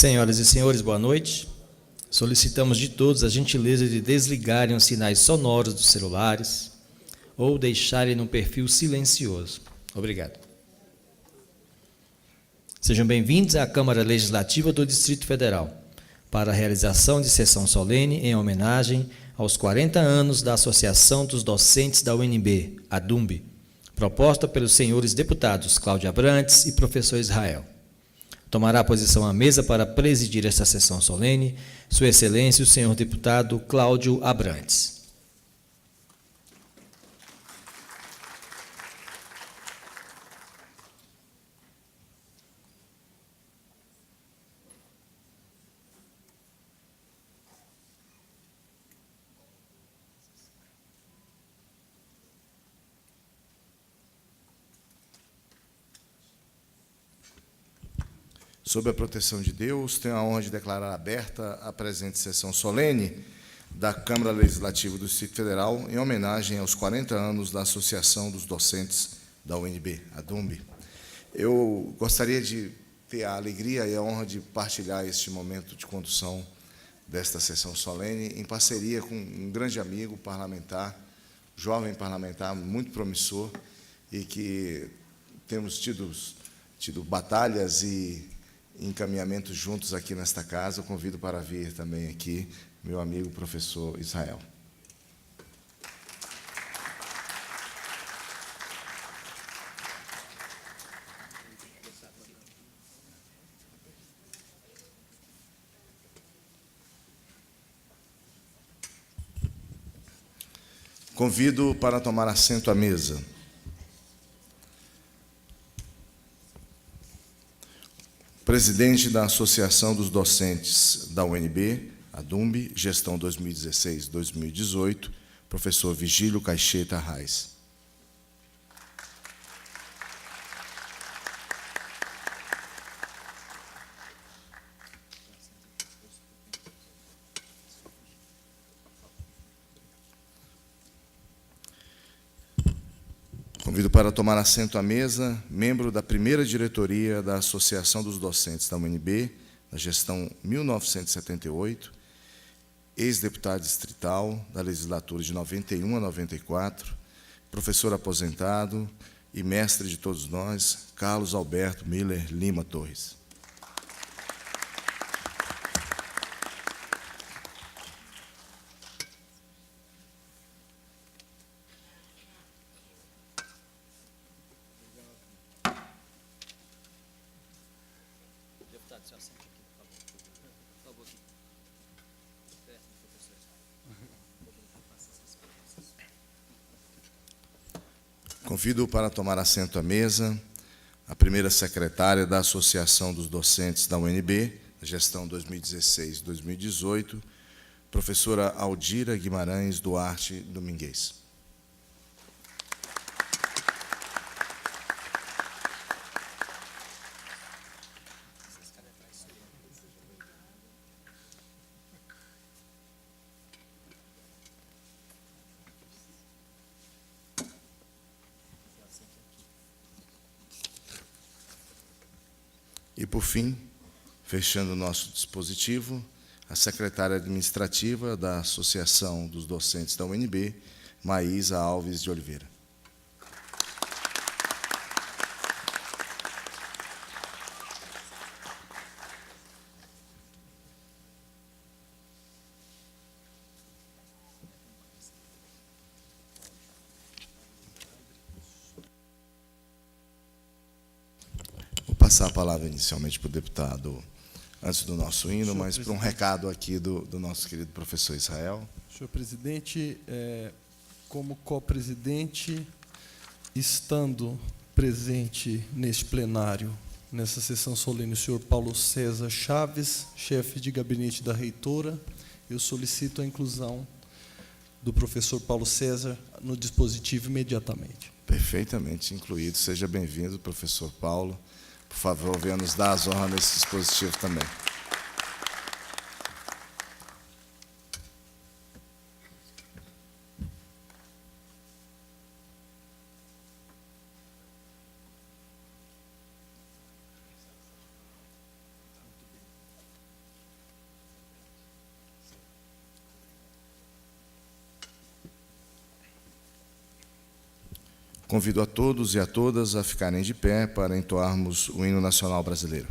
Senhoras e senhores, boa noite. Solicitamos de todos a gentileza de desligarem os sinais sonoros dos celulares ou deixarem no perfil silencioso. Obrigado. Sejam bem-vindos à Câmara Legislativa do Distrito Federal para a realização de sessão solene em homenagem aos 40 anos da Associação dos Docentes da UNB, a DUMB, proposta pelos senhores deputados Cláudio Abrantes e professor Israel. Tomará posição à mesa para presidir esta sessão solene Sua Excelência o senhor deputado Cláudio Abrantes. Sob a proteção de Deus, tenho a honra de declarar aberta a presente sessão solene da Câmara Legislativa do Distrito Federal, em homenagem aos 40 anos da Associação dos Docentes da UNB, a DUMB. Eu gostaria de ter a alegria e a honra de partilhar este momento de condução desta sessão solene, em parceria com um grande amigo parlamentar, jovem parlamentar, muito promissor, e que temos tido batalhas e encaminhamentos juntos aqui nesta casa. Eu convido para vir também aqui meu amigo professor Israel. Convido para tomar assento à mesa presidente da Associação dos Docentes da UNB, a DUMB, gestão 2016-2018, professor Vigílio Caixeta Arraes. Convido para tomar assento à mesa, membro da primeira diretoria da Associação dos Docentes da UNB, na gestão 1978, ex-deputado distrital da legislatura de 91 a 94, professor aposentado e mestre de todos nós, Carlos Alberto Miller Lima Torres. Convido para tomar assento à mesa a primeira secretária da Associação dos Docentes da UNB, gestão 2016-2018, professora Aldira Guimarães Duarte Domingues. E, por fim, fechando o nosso dispositivo, a secretária administrativa da Associação dos Docentes da UNB, Maísa Alves de Oliveira. Vou passar a palavra inicialmente para o deputado, antes do nosso hino, mas para um recado aqui do nosso querido professor Israel. Senhor presidente, como co-presidente, estando presente neste plenário, nessa sessão solene, o senhor Paulo César Chaves, chefe de gabinete da reitora, eu solicito a inclusão do professor Paulo César no dispositivo imediatamente. Perfeitamente incluído. Seja bem-vindo, professor Paulo. Por favor, venha nos dar as honras nesse dispositivo também. Convido a todos e a todas a ficarem de pé para entoarmos o hino nacional brasileiro.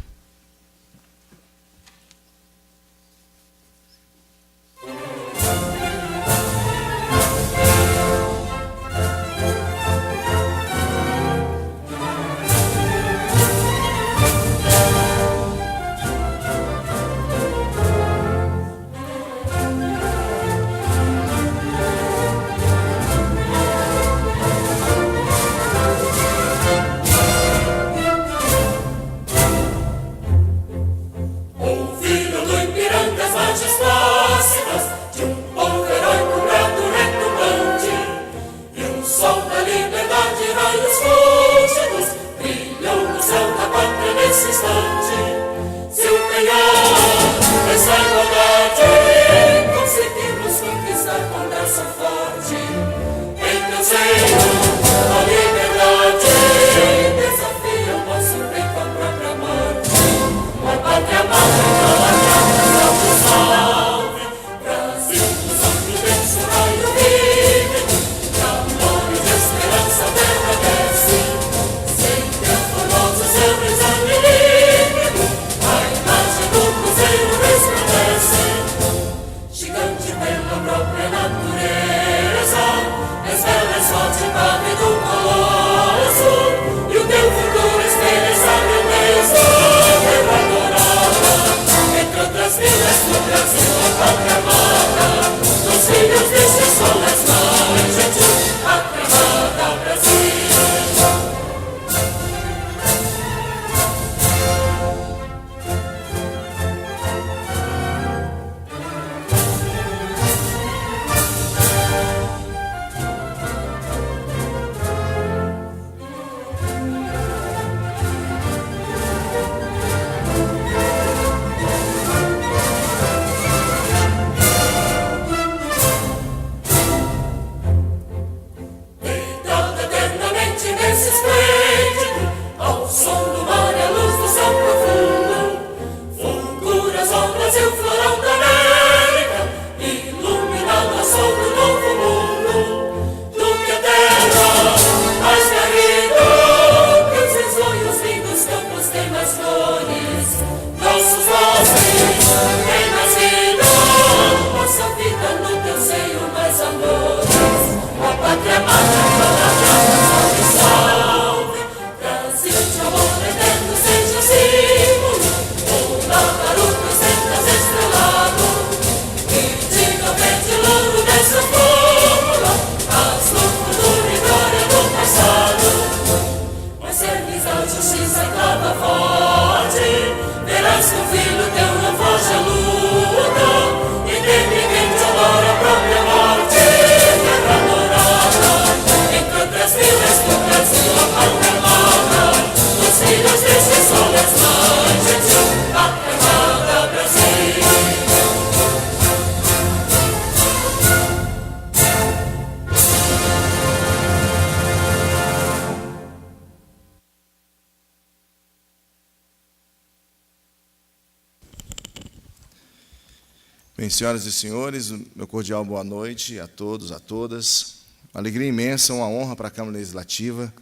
Bem, senhoras e senhores, meu cordial boa noite a todos, a todas. Uma alegria imensa, uma honra para a Câmara Legislativa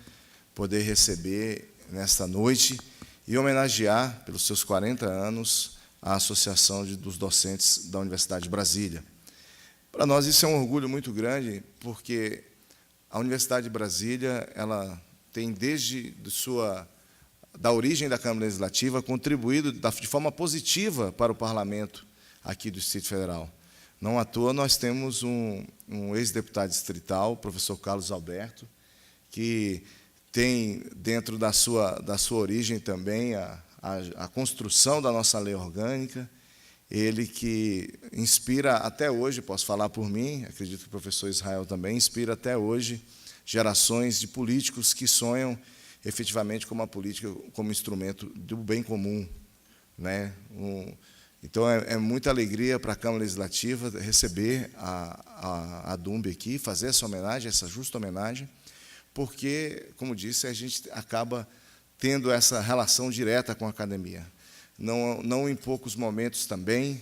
poder receber nesta noite e homenagear, pelos seus 40 anos, a Associação dos Docentes da Universidade de Brasília. Para nós isso é um orgulho muito grande, porque a Universidade de Brasília, ela tem desde da origem da Câmara Legislativa contribuído de forma positiva para o Parlamento aqui do Distrito Federal. Não à toa nós temos um ex-deputado distrital, o professor Carlos Alberto, que tem dentro da sua origem também a construção da nossa lei orgânica, ele que inspira até hoje, posso falar por mim, acredito que o professor Israel também, inspira até hoje gerações de políticos que sonham efetivamente com a política como instrumento do bem comum, né? Então, é muita alegria para a Câmara Legislativa receber a ADUMB aqui, fazer essa homenagem, essa justa homenagem, porque, como disse, a gente acaba tendo essa relação direta com a academia. Não em poucos momentos também,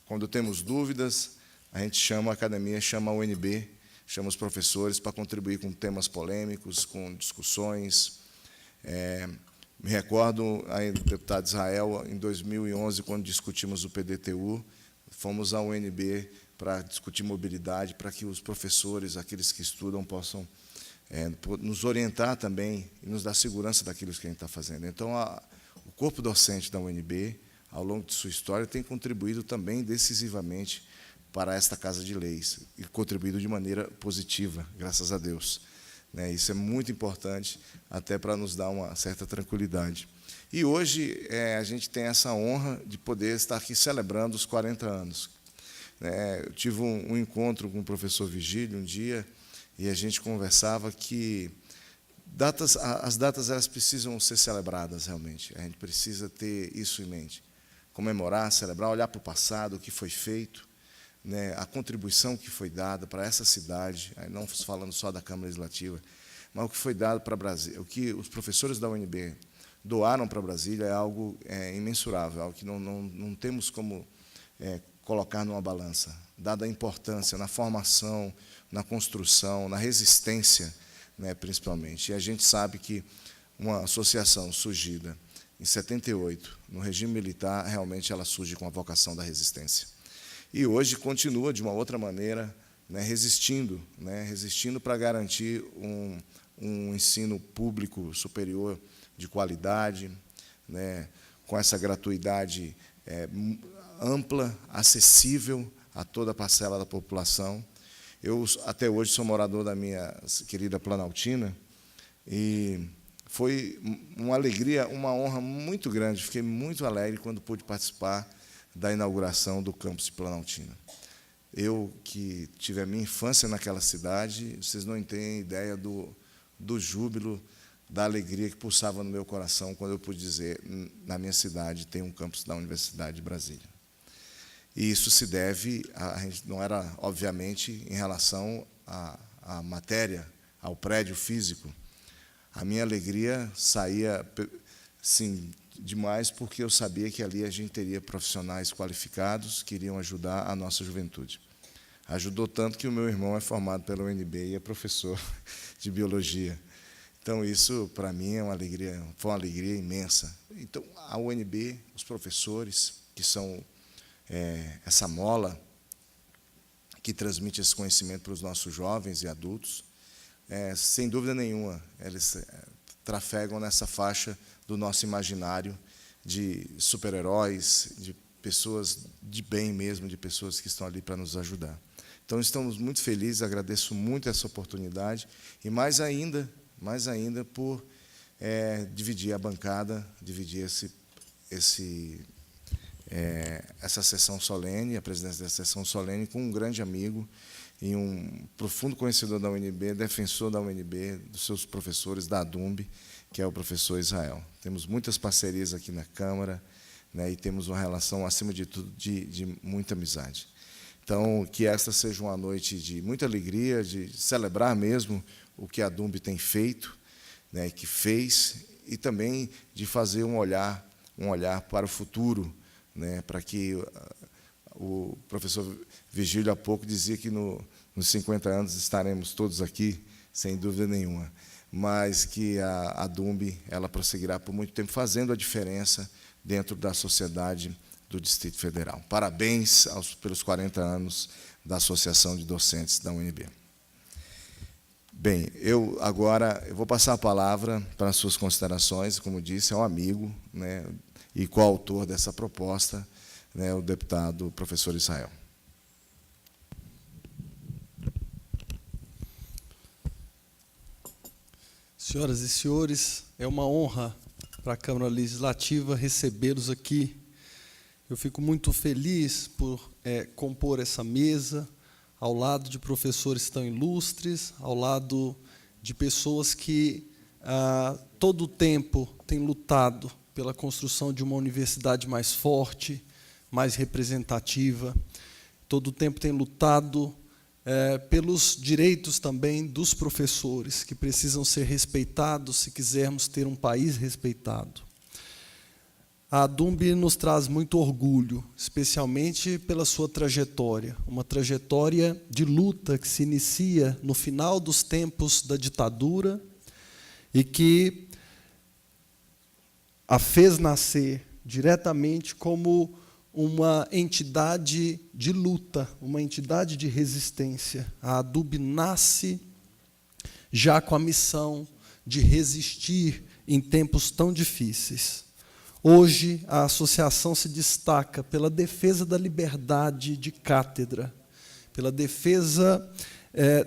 quando temos dúvidas, a gente chama a academia, chama a UNB, chama os professores para contribuir com temas polêmicos, com discussões. Me recordo, aí, do deputado Israel, em 2011, quando discutimos o PDTU, fomos à UNB para discutir mobilidade, para que os professores, aqueles que estudam, possam nos orientar também e nos dar segurança daquilo que a gente está fazendo. Então, o corpo docente da UNB, ao longo de sua história, tem contribuído também decisivamente para esta Casa de Leis, e contribuído de maneira positiva, graças a Deus. Isso é muito importante, até para nos dar uma certa tranquilidade. E hoje a gente tem essa honra de poder estar aqui celebrando os 40 anos. Eu tive um encontro com o professor Vigílio um dia, e a gente conversava que as datas elas precisam ser celebradas realmente. A gente precisa ter isso em mente. Comemorar, celebrar, olhar para o passado, o que foi feito, a contribuição que foi dada para essa cidade, não falando só da Câmara Legislativa, mas o que foi dado para Brasília, o que os professores da UNB doaram para Brasília é algo imensurável, algo que não temos como colocar numa balança, dada a importância na formação, na construção, na resistência, principalmente. E a gente sabe que uma associação surgida em 78, no regime militar, realmente ela surge com a vocação da resistência. E hoje continua de uma outra maneira, resistindo para garantir um ensino público superior de qualidade, com essa gratuidade ampla, acessível a toda a parcela da população. Eu, até hoje, sou morador da minha querida Planaltina, e foi uma alegria, uma honra muito grande. Fiquei muito alegre quando pude participar da inauguração do campus de Planaltina. Eu, que tive a minha infância naquela cidade, vocês não têm ideia do júbilo, da alegria que pulsava no meu coração quando eu pude dizer, na minha cidade tem um campus da Universidade de Brasília. E isso se deve, a gente não era, obviamente, em relação à matéria, ao prédio físico. A minha alegria saía, sim, demais, porque eu sabia que ali a gente teria profissionais qualificados que iriam ajudar a nossa juventude. Ajudou tanto que o meu irmão é formado pela UNB e é professor de biologia. Então, isso, para mim, foi uma alegria imensa. Então, a UNB, os professores, que são essa mola que transmite esse conhecimento para os nossos jovens e adultos, sem dúvida nenhuma, eles trafegam nessa faixa do nosso imaginário de super-heróis, de pessoas de bem mesmo, de pessoas que estão ali para nos ajudar. Então, estamos muito felizes, agradeço muito essa oportunidade, e mais ainda por dividir a bancada, dividir essa sessão solene, a presidência da sessão solene, com um grande amigo e um profundo conhecedor da UNB, defensor da UNB, dos seus professores, da ADUMB, que é o professor Israel. Temos muitas parcerias aqui na Câmara, e temos uma relação, acima de tudo, de muita amizade. Então, que esta seja uma noite de muita alegria, de celebrar mesmo o que a ADUMB tem feito, que fez, e também de fazer um olhar para o futuro, para que O professor Virgílio, há pouco, dizia que nos 50 anos estaremos todos aqui, sem dúvida nenhuma, mas que a DUMB ela prosseguirá por muito tempo, fazendo a diferença dentro da sociedade do Distrito Federal. Parabéns pelos 40 anos da Associação de Docentes da UNB. Bem, eu vou passar a palavra para as suas considerações, como disse, ao amigo, né, e coautor dessa proposta, né, o deputado professor Israel. Senhoras e senhores, é uma honra para a Câmara Legislativa recebê-los aqui. Eu fico muito feliz por compor essa mesa, ao lado de professores tão ilustres, ao lado de pessoas que todo o tempo têm lutado pela construção de uma universidade mais forte, mais representativa, todo o tempo têm lutado pelos direitos também dos professores, que precisam ser respeitados se quisermos ter um país respeitado. A DUMB nos traz muito orgulho, especialmente pela sua trajetória, uma trajetória de luta que se inicia no final dos tempos da ditadura e que a fez nascer diretamente como uma entidade de luta, uma entidade de resistência. A DUMB nasce já com a missão de resistir em tempos tão difíceis. Hoje, a associação se destaca pela defesa da liberdade de cátedra, pela defesa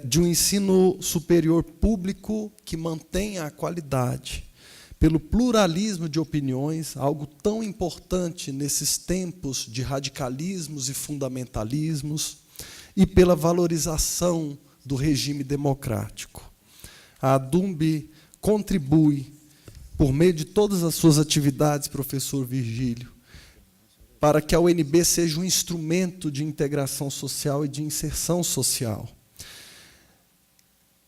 de um ensino superior público que mantenha a qualidade, pelo pluralismo de opiniões, algo tão importante nesses tempos de radicalismos e fundamentalismos, e pela valorização do regime democrático. A DUMB contribui, por meio de todas as suas atividades, professor Virgílio, para que a UNB seja um instrumento de integração social e de inserção social.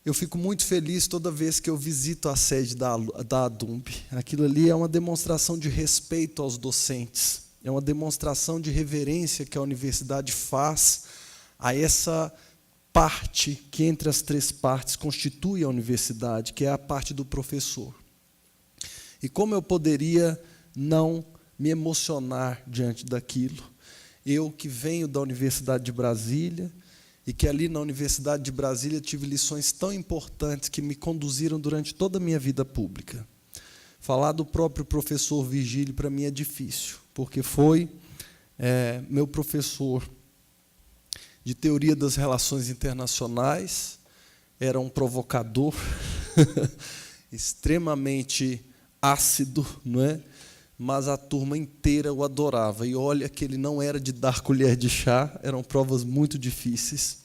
Eu fico muito feliz toda vez que eu visito a sede da DUMB. Aquilo ali é uma demonstração de respeito aos docentes, é uma demonstração de reverência que a universidade faz a essa parte que, entre as três partes, constitui a universidade, que é a parte do professor. E como eu poderia não me emocionar diante daquilo? Eu que venho da Universidade de Brasília, e que ali na Universidade de Brasília tive lições tão importantes que me conduziram durante toda a minha vida pública. Falar do próprio professor Virgílio para mim é difícil, porque foi meu professor de teoria das relações internacionais, era um provocador, extremamente ácido, não é? Mas a turma inteira o adorava. E olha que ele não era de dar colher de chá, eram provas muito difíceis.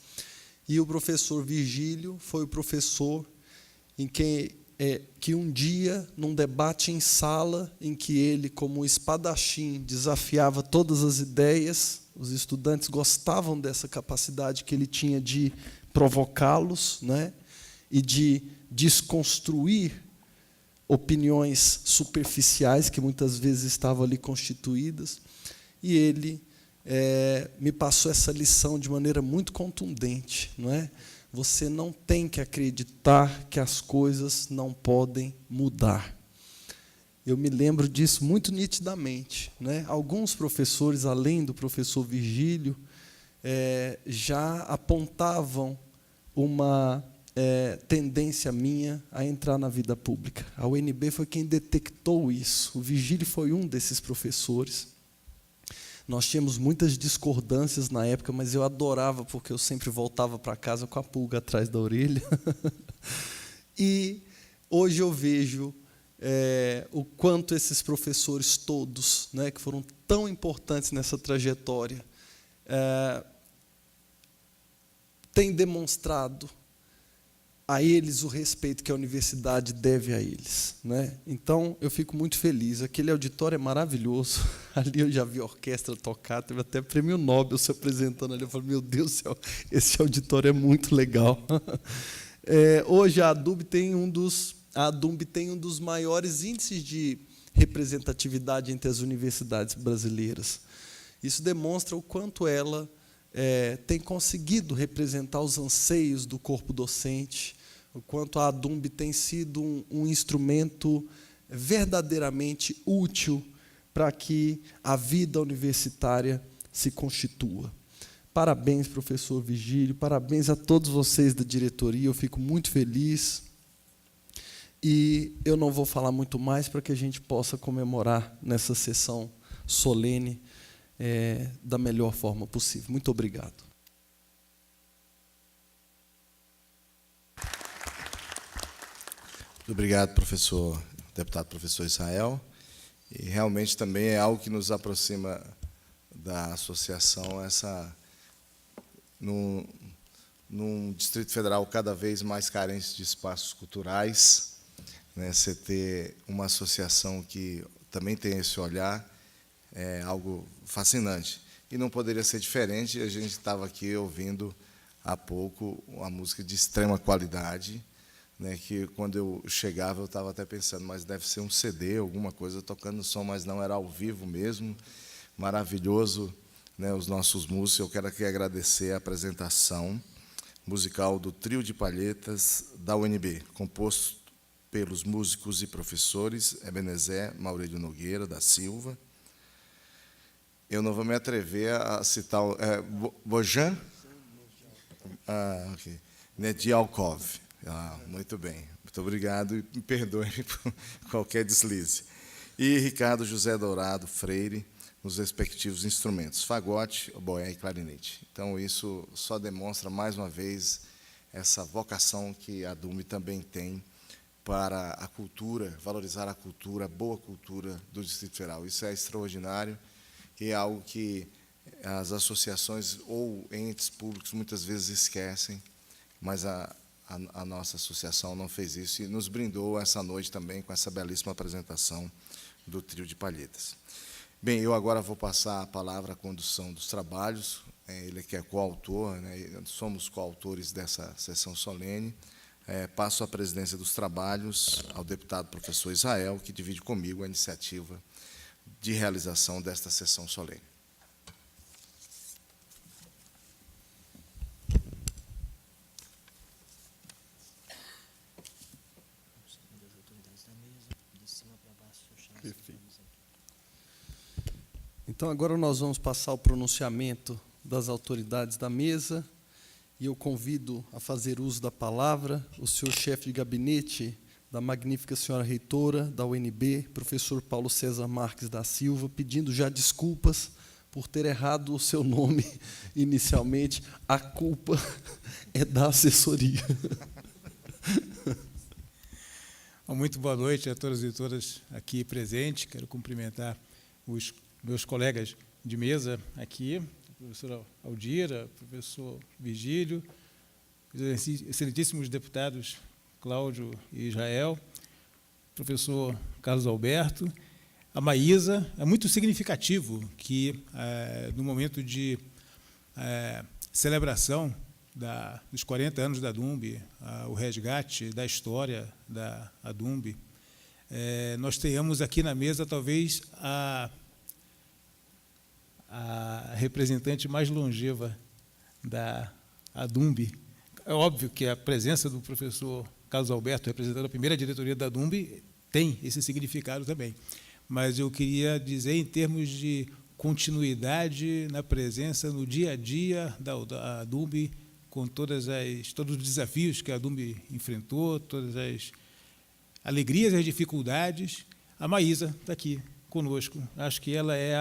E o professor Virgílio foi o professor em que um dia, num debate em sala, em que ele, como espadachim, desafiava todas as ideias, os estudantes gostavam dessa capacidade que ele tinha de provocá-los, né? E de desconstruir opiniões superficiais que muitas vezes estavam ali constituídas, e ele me passou essa lição de maneira muito contundente, não é? Você não tem que acreditar que as coisas não podem mudar. Eu me lembro disso muito nitidamente, né? Alguns professores, além do professor Virgílio, já apontavam uma tendência minha a entrar na vida pública. A UNB foi quem detectou isso. O Virgílio foi um desses professores. Nós tínhamos muitas discordâncias na época, mas eu adorava, porque eu sempre voltava para casa com a pulga atrás da orelha. E hoje eu vejo o quanto esses professores todos, né, que foram tão importantes nessa trajetória, têm demonstrado a eles o respeito que a universidade deve a eles, né? Então, eu fico muito feliz. Aquele auditório é maravilhoso. Ali eu já vi a orquestra tocar, teve até prêmio Nobel se apresentando ali. Eu falei, meu Deus do céu, esse auditório é muito legal. Hoje a DUMB tem um dos maiores índices de representatividade entre as universidades brasileiras. Isso demonstra o quanto ela tem conseguido representar os anseios do corpo docente, o quanto a ADUMB tem sido um instrumento verdadeiramente útil para que a vida universitária se constitua. Parabéns, professor Vigílio, parabéns a todos vocês da diretoria, eu fico muito feliz. E eu não vou falar muito mais para que a gente possa comemorar nessa sessão solene da melhor forma possível. Muito obrigado. Muito obrigado, deputado professor Israel. E realmente também é algo que nos aproxima da associação, num Distrito Federal cada vez mais carente de espaços culturais, né, você ter uma associação que também tem esse olhar é algo fascinante. E não poderia ser diferente, a gente estava aqui ouvindo há pouco uma música de extrema qualidade, né, que quando eu chegava eu estava até pensando, mas deve ser um CD, alguma coisa tocando som, mas não, era ao vivo mesmo, maravilhoso, né, os nossos músicos. Eu quero aqui agradecer a apresentação musical do Trio de Palhetas da UNB, composto pelos músicos e professores Ebenezer Maurílio Nogueira da Silva. Eu não vou me atrever a citar Bojan? Ok. Nedialkov. Muito bem. Muito obrigado e me perdoe por qualquer deslize. E Ricardo José Dourado Freire, nos respectivos instrumentos, fagote, oboé e clarinete. Então, isso só demonstra, mais uma vez, essa vocação que a ADUMB também tem para a cultura, valorizar a cultura, a boa cultura do Distrito Federal. Isso é extraordinário e é algo que as associações ou entes públicos muitas vezes esquecem, mas a nossa associação não fez isso e nos brindou essa noite também com essa belíssima apresentação do Trio de Palhetas. Bem, eu agora vou passar a palavra à condução dos trabalhos. Ele que é coautor, né, somos coautores dessa sessão solene. Passo a presidência dos trabalhos ao deputado professor Israel, que divide comigo a iniciativa de realização desta sessão solene. Perfeito. Então, agora nós vamos passar o pronunciamento das autoridades da mesa, e eu convido a fazer uso da palavra o senhor chefe de gabinete da magnífica senhora reitora da UNB, professor Paulo César Marques da Silva, pedindo já desculpas por ter errado o seu nome inicialmente. A culpa é da assessoria. Muito boa noite a todos e todas aqui presentes. Quero cumprimentar os meus colegas de mesa aqui, a professora Aldira, professor Vigílio, os excelentíssimos deputados Cláudio e Israel, professor Carlos Alberto, a Maísa. É muito significativo que, no momento de celebração dos 40 anos da ADUMB, o resgate da história da ADUMB, nós tenhamos aqui na mesa, talvez, a representante mais longeva da ADUMB. É óbvio que a presença do professor Carlos Alberto, representando a primeira diretoria da ADUMB, tem esse significado também. Mas eu queria dizer, em termos de continuidade na presença no dia a dia da ADUMB, com todos os desafios que a ADUMB enfrentou, todas as alegrias e as dificuldades, a Maísa está aqui conosco. Acho que ela é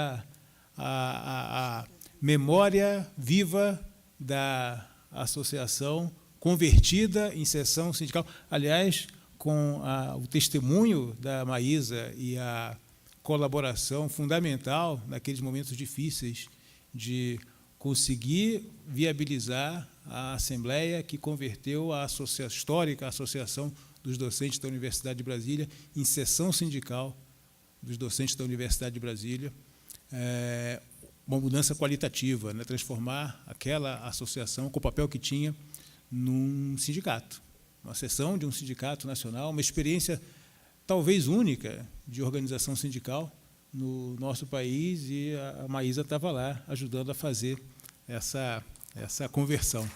a memória viva da associação, convertida em sessão sindical. Aliás, com o testemunho da Maísa e a colaboração fundamental naqueles momentos difíceis de conseguir viabilizar a Assembleia que converteu a histórica Associação dos Docentes da Universidade de Brasília em sessão sindical dos docentes da Universidade de Brasília. Uma mudança qualitativa, né? Transformar aquela associação com o papel que tinha num sindicato, uma seção de um sindicato nacional, uma experiência talvez única de organização sindical no nosso país, e a Maísa estava lá ajudando a fazer essa conversão.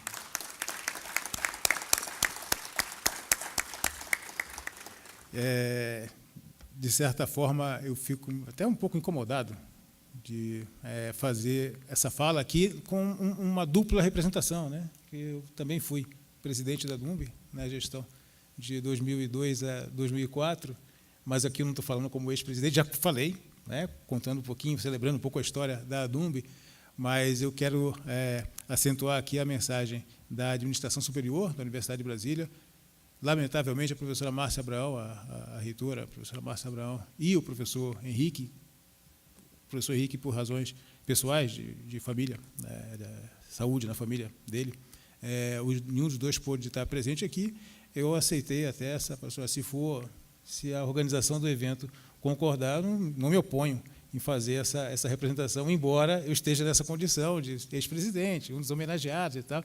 De certa forma, eu fico até um pouco incomodado de fazer essa fala aqui com uma dupla representação, né? Eu também fui presidente da DUMB na gestão de 2002 a 2004, mas aqui eu não estou falando como ex-presidente, já falei, né? Contando um pouquinho, celebrando um pouco a história da DUMB, mas eu quero acentuar aqui a mensagem da Administração Superior da Universidade de Brasília. Lamentavelmente, a professora Márcia Abraão, a reitora, a professora Márcia Abraão, e o professor Henrique, por razões pessoais, de família, da saúde na família dele, nenhum dos dois pôde estar presente aqui. Eu aceitei até essa pessoa, se a organização do evento concordar, não me oponho em fazer essa representação, embora eu esteja nessa condição de ex-presidente, um dos homenageados e tal.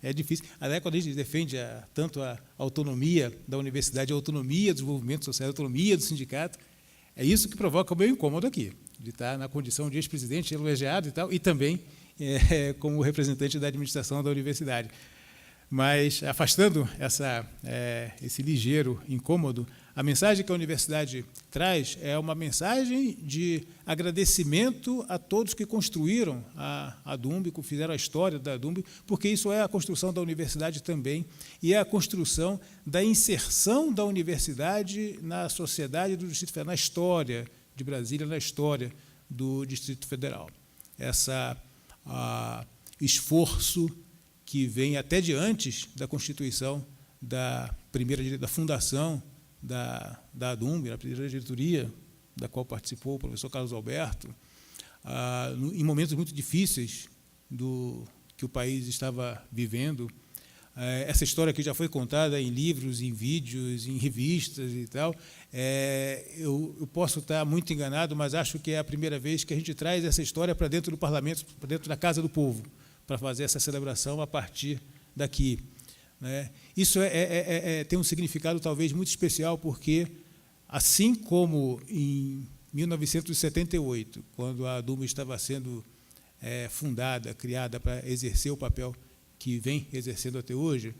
É difícil. Até quando a gente defende tanto a autonomia da universidade, a autonomia dos movimentos sociais, a autonomia do sindicato, é isso que provoca o meu incômodo aqui, de estar na condição de ex-presidente, elogiado e tal, e também como representante da administração da universidade. Mas, afastando esse ligeiro incômodo, a mensagem que a universidade traz é uma mensagem de agradecimento a todos que construíram a DUMB, que fizeram a história da DUMB, porque isso é a construção da universidade também, e é a construção da inserção da universidade na sociedade do Distrito Federal, na história de Brasília, na história do Distrito Federal. Esforço que vem até de antes da constituição da fundação da DUMB, a primeira diretoria da qual participou o professor Carlos Alberto, em momentos muito difíceis que o país estava vivendo. Essa história aqui já foi contada em livros, em vídeos, em revistas e tal. Eu posso estar muito enganado, mas acho que é a primeira vez que a gente traz essa história para dentro do parlamento, para dentro da Casa do Povo, para fazer essa celebração a partir daqui. Né? Isso tem um significado talvez muito especial, porque, assim como em 1978, quando a DUMB estava sendo fundada, criada para exercer o papel que vem exercendo até hoje,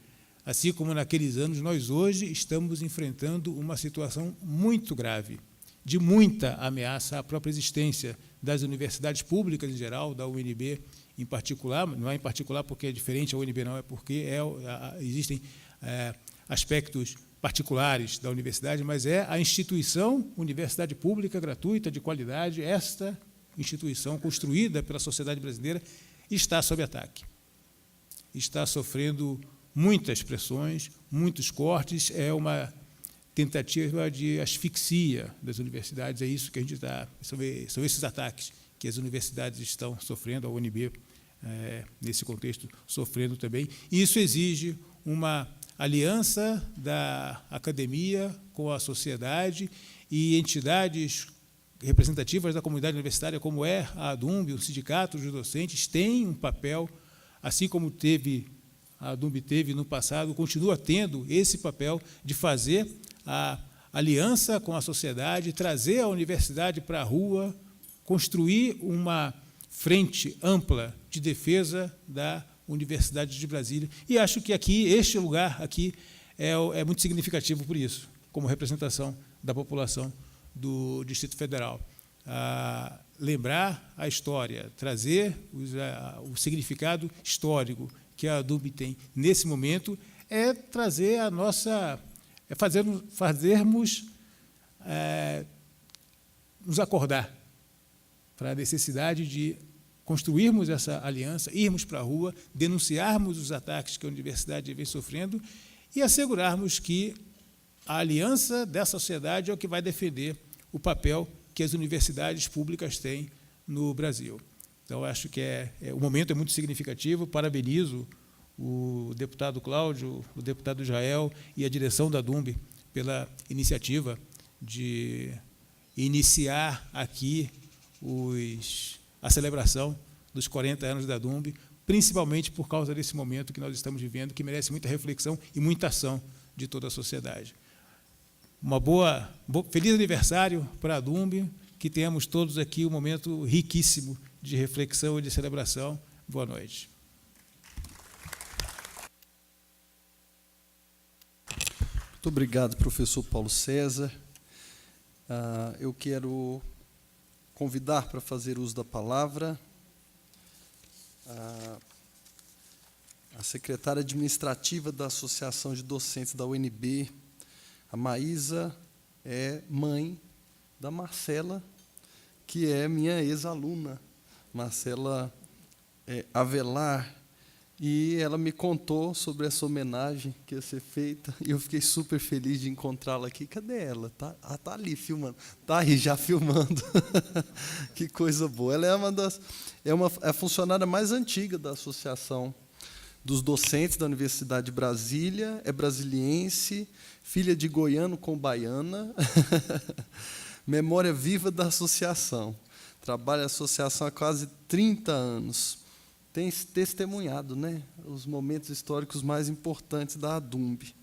assim como naqueles anos, nós hoje estamos enfrentando uma situação muito grave, de muita ameaça à própria existência das universidades públicas em geral, da UNB em particular. Não é em particular porque é diferente a UNB, não, é porque existem aspectos particulares da universidade, mas é a instituição, universidade pública, gratuita, de qualidade. Esta instituição, construída pela sociedade brasileira, está sob ataque. Está sofrendo muitas pressões, muitos cortes, é uma tentativa de asfixia das universidades, é isso que a gente está, são esses ataques que as universidades estão sofrendo, a UNB, nesse contexto, sofrendo também. E isso exige uma aliança da academia com a sociedade e entidades representativas da comunidade universitária, como é a DUMB, o sindicato dos docentes, têm um papel, assim como a DUMB teve no passado, continua tendo esse papel de fazer a aliança com a sociedade, trazer a universidade para a rua, construir uma frente ampla de defesa da Universidade de Brasília. E acho que aqui, este lugar aqui, é muito significativo por isso, como representação da população do Distrito Federal. Lembrar a história, trazer o significado histórico que a DUMB tem nesse momento, é trazer a nossa... fazermos nos acordar para a necessidade de construirmos essa aliança, irmos para a rua, denunciarmos os ataques que a universidade vem sofrendo e assegurarmos que a aliança dessa sociedade é o que vai defender o papel que as universidades públicas têm no Brasil. Então, acho que o momento é muito significativo. Parabenizo o deputado Cláudio, o deputado Jael e a direção da DUMB pela iniciativa de iniciar aqui a celebração dos 40 anos da DUMB, principalmente por causa desse momento que nós estamos vivendo, que merece muita reflexão e muita ação de toda a sociedade. Feliz aniversário para a DUMB, que tenhamos todos aqui um momento riquíssimo de reflexão e de celebração. Boa noite. Muito obrigado, professor Paulo César. Eu quero convidar para fazer uso da palavra a secretária administrativa da Associação de Docentes da UNB, a Maísa, é mãe da Marcela, que é minha ex-aluna, Marcela Avelar, e ela me contou sobre essa homenagem que ia ser feita, e eu fiquei super feliz de encontrá-la aqui. Cadê ela? Ela está ali filmando. Está aí já filmando. Que coisa boa. Ela é a funcionária mais antiga da Associação dos Docentes da Universidade de Brasília, é brasiliense, filha de goiano com baiana, memória viva da associação. Trabalha a associação há quase 30 anos. Tem testemunhado, né, os momentos históricos mais importantes da ADUMB.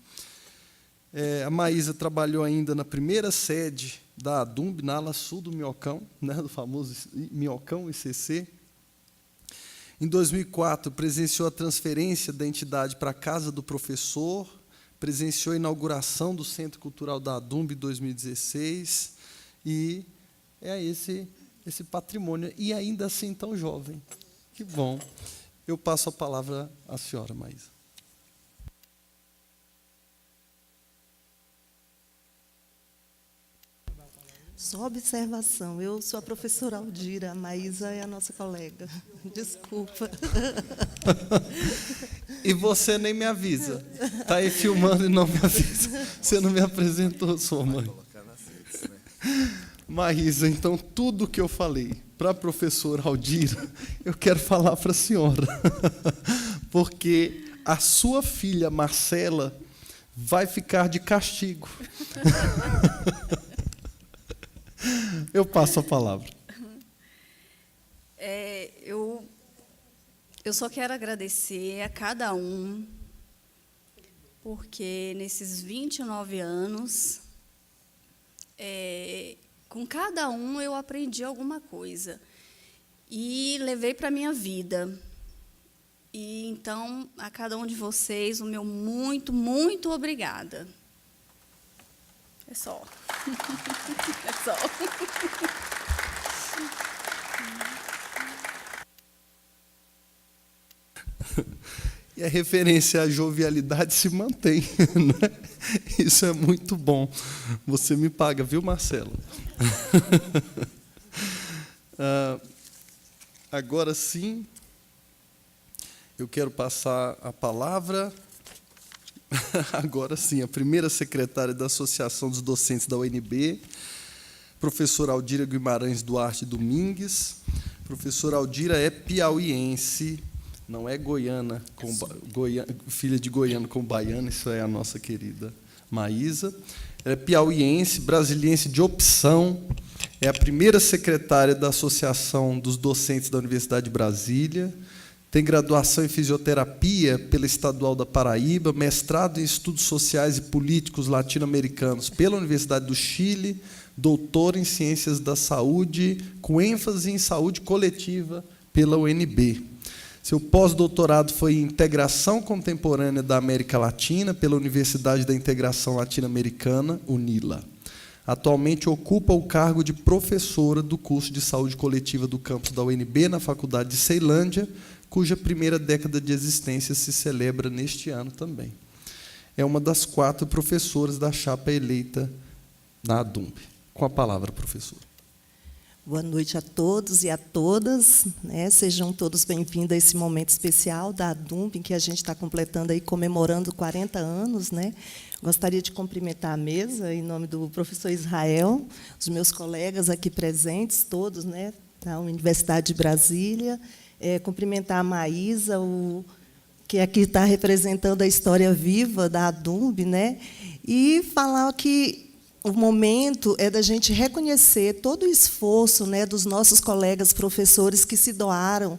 A Maísa trabalhou ainda na primeira sede da ADUMB, na ala sul do Minhocão, né, do famoso Minhocão ICC. Em 2004, presenciou a transferência da entidade para a Casa do Professor, presenciou a inauguração do Centro Cultural da ADUMB em 2016, e é esse patrimônio, e ainda assim tão jovem. Que bom. Eu passo a palavra à senhora, Maísa. Só observação. Eu sou a professora Aldira, a Maísa é a nossa colega. Desculpa. E você nem me avisa. Está aí filmando e não me avisa. Você não me apresentou, sua mãe. Maísa, então, tudo que eu falei para a professora Aldira, eu quero falar para a senhora. Porque a sua filha, Marcela, vai ficar de castigo. Eu passo a palavra. Eu só quero agradecer a cada um, porque nesses 29 anos, com cada um eu aprendi alguma coisa e levei para a minha vida. E, então, a cada um de vocês, o meu muito, muito obrigada. É só. É só. E a referência à jovialidade se mantém, né? Isso é muito bom. Você me paga, viu, Marcelo? Agora sim, eu quero passar a palavra. Agora sim, a primeira secretária da Associação dos Docentes da UNB, professora Aldira Guimarães Duarte Domingues. Professora Aldira é piauiense, não é goiana, filha de goiano com baiana, isso é a nossa querida Maísa. Ela é piauiense, brasiliense de opção, é a primeira secretária da Associação dos Docentes da Universidade de Brasília, tem graduação em fisioterapia pela Estadual da Paraíba, mestrado em estudos sociais e políticos latino-americanos pela Universidade do Chile, doutor em ciências da saúde, com ênfase em saúde coletiva pela UNB. Seu pós-doutorado foi em integração contemporânea da América Latina pela Universidade da Integração Latino-Americana, UNILA. Atualmente ocupa o cargo de professora do curso de saúde coletiva do campus da UNB na Faculdade de Ceilândia, cuja primeira década de existência se celebra neste ano também. É uma das 4 professoras da chapa eleita na ADUMB. Com a palavra, professora. Boa noite a todos e a todas, né? Sejam todos bem-vindos a esse momento especial da ADUMB, em que a gente está completando aí, comemorando 40 anos, né? Gostaria de cumprimentar a mesa, em nome do professor Israel, os meus colegas aqui presentes, todos, né, da Universidade de Brasília, cumprimentar a Maísa, que aqui está representando a história viva da ADUMB, né, e falar que o momento é da gente reconhecer todo o esforço, né, dos nossos colegas professores que se doaram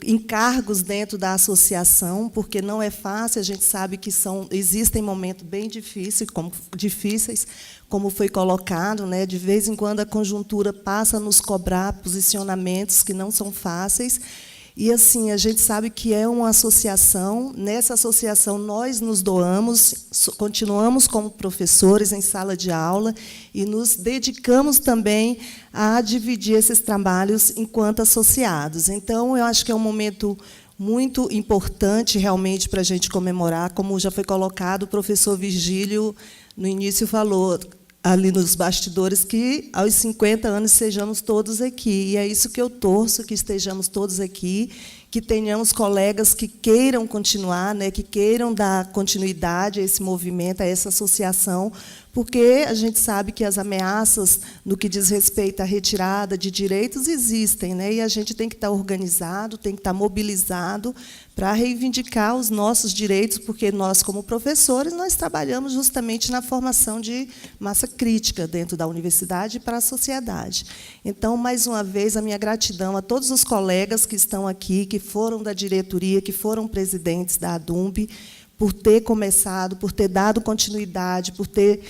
em cargos dentro da associação, porque não é fácil, a gente sabe que existem momentos bem difíceis, como foi colocado, né? De vez em quando a conjuntura passa a nos cobrar posicionamentos que não são fáceis. E, assim, a gente sabe que é uma associação. Nessa associação, nós nos doamos, continuamos como professores em sala de aula e nos dedicamos também a dividir esses trabalhos enquanto associados. Então, eu acho que é um momento muito importante, realmente, para a gente comemorar. Como já foi colocado, o professor Virgílio, no início, falou ali nos bastidores, que aos 50 anos sejamos todos aqui. E é isso que eu torço, que estejamos todos aqui, que tenhamos colegas que queiram continuar, né, que queiram dar continuidade a esse movimento, a essa associação, porque a gente sabe que as ameaças no que diz respeito à retirada de direitos existem, né, e a gente tem que estar organizado, tem que estar mobilizado para reivindicar os nossos direitos, porque nós, como professores, nós trabalhamos justamente na formação de massa crítica dentro da universidade e para a sociedade. Então, mais uma vez, a minha gratidão a todos os colegas que estão aqui, que foram da diretoria, que foram presidentes da ADUMB, por ter começado, por ter dado continuidade, por ter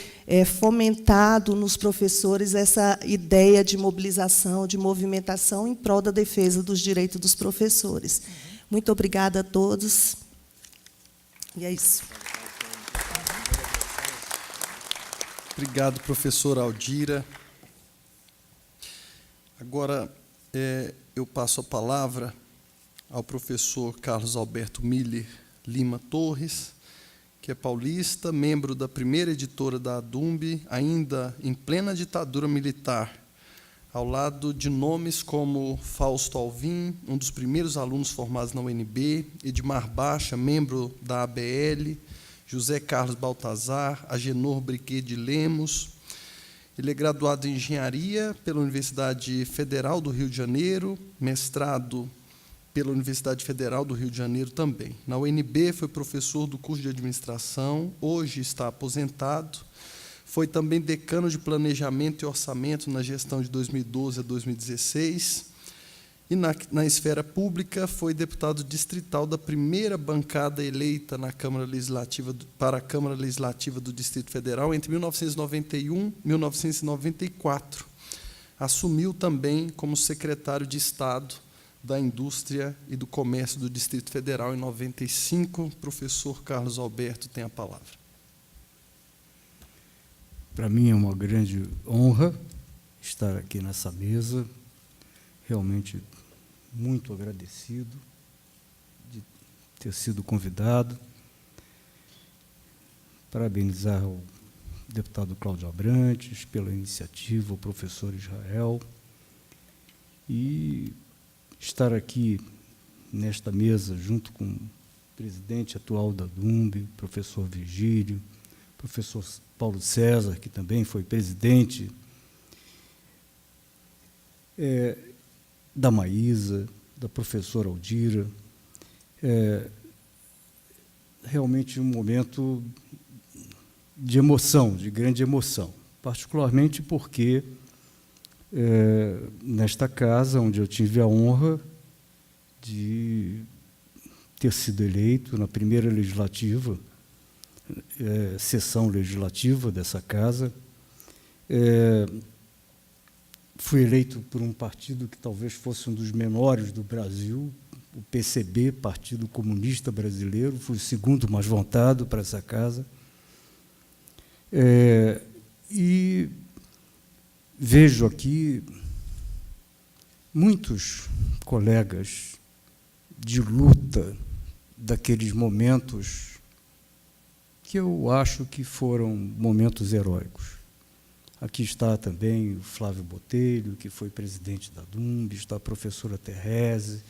fomentado nos professores essa ideia de mobilização, de movimentação em prol da defesa dos direitos dos professores. Muito obrigada a todos. E é isso. Obrigado, professora Aldira. Agora, eu passo a palavra ao professor Carlos Alberto Miller Lima Torres, que é paulista, membro da primeira editora da ADUMB, ainda em plena ditadura militar, ao lado de nomes como Fausto Alvim, um dos primeiros alunos formados na UNB, Edmar Baixa, membro da ABL, José Carlos Baltazar, Agenor Briquet de Lemos. Ele é graduado em Engenharia pela Universidade Federal do Rio de Janeiro, mestrado pela Universidade Federal do Rio de Janeiro também. Na UNB, foi professor do curso de Administração, hoje está aposentado. Foi também decano de Planejamento e Orçamento na gestão de 2012 a 2016. E, na esfera pública, foi deputado distrital da primeira bancada eleita na Câmara Legislativa, para a Câmara Legislativa do Distrito Federal entre 1991 e 1994. Assumiu também como secretário de Estado da Indústria e do Comércio do Distrito Federal em 95. Professor Carlos Alberto tem a palavra. Para mim é uma grande honra estar aqui nessa mesa, realmente muito agradecido de ter sido convidado. Parabenizar o deputado Cláudio Abrantes pela iniciativa, o professor Israel, e estar aqui nesta mesa junto com o presidente atual da ADUMB, o professor Virgílio, professor Paulo César, que também foi presidente, da Maísa, da professora Aldira. Realmente um momento de emoção, de grande emoção, particularmente porque, nesta casa, onde eu tive a honra de ter sido eleito na primeira legislativa, sessão legislativa dessa casa, fui eleito por um partido que talvez fosse um dos menores do Brasil, o PCB, Partido Comunista Brasileiro, fui o segundo mais votado para essa casa. E vejo aqui muitos colegas de luta daqueles momentos que eu acho que foram momentos heróicos. Aqui está também o Flávio Botelho, que foi presidente da ADUMB, está a professora Terese,